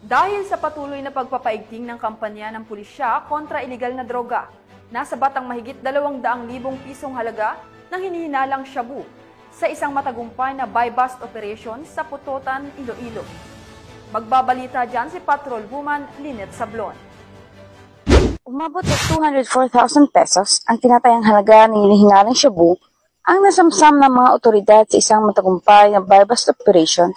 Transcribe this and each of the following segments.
Dahil sa patuloy na pagpapaigting ng kampanya ng pulisya kontra ilegal na droga, nasa batang mahigit 200,000 pisong halaga ng hinihinalang shabu sa isang matagumpay na buy-bust operation sa Putotan, Iloilo. Magbabalita dyan si Patrol Woman Lynette Sablon. Umabot sa 204,000 pesos ang tinatayang halaga ng hinihinalang shabu ang nasamsam ng mga otoridad sa isang matagumpay na buy-bust operation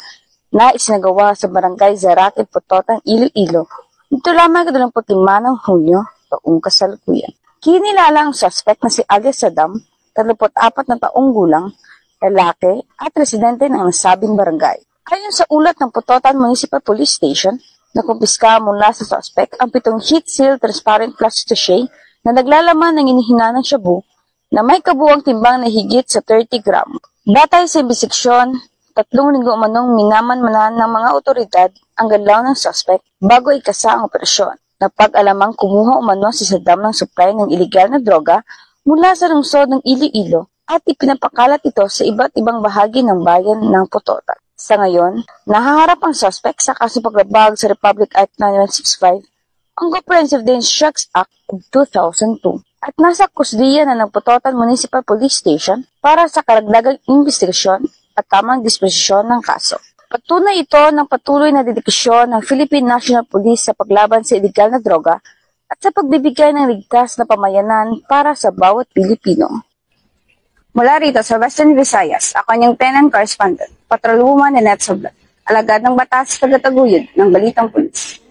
na isinagawa sa Barangay Zaraque, Putotan, Iloilo dito lamang 25 ng Hunyo, taong kasalukuyan. Kinilala ang suspect na si alias Saddam, 34 na taong gulang, lalaki at residente ng nasabing barangay. Ayon sa ulat ng Putotan Municipal Police Station, nakumpiska mula sa suspect ang 7 heat seal transparent plastic sachet na naglalaman ng inihinanang shabu na may kabuuang timbang na higit sa 30 gram. Batay sa imbestigasyon, 3 linggo umanong minamanmanan ng mga otoridad ang galaw ng suspect bago ikasa ang operasyon. Napag-alamang kumuha umano si Saddam ng supply ng iligal na droga mula sa lungsod ng Iloilo at ipinapakalat ito sa iba't ibang bahagi ng bayan ng Putotan. Sa ngayon, nahaharap ang suspect sa kasong paglabag sa Republic Act 9165, ang Comprehensive Dangerous Drugs Act of 2002, at nasa kusdiya na ng Putotan Municipal Police Station para sa karagdagang investigasyon at tamang disposisyon ng kaso. Patunay ito ng patuloy na dedikasyon ng Philippine National Police sa paglaban sa iligal na droga at sa pagbibigay ng ligtas na pamayanan para sa bawat Pilipino. Mula rito sa Western Visayas, ako ang inyong tenant correspondent, Patrol Woman Lynette Sablon, alagad ng batas tagataguyod ng Balitang Pulis.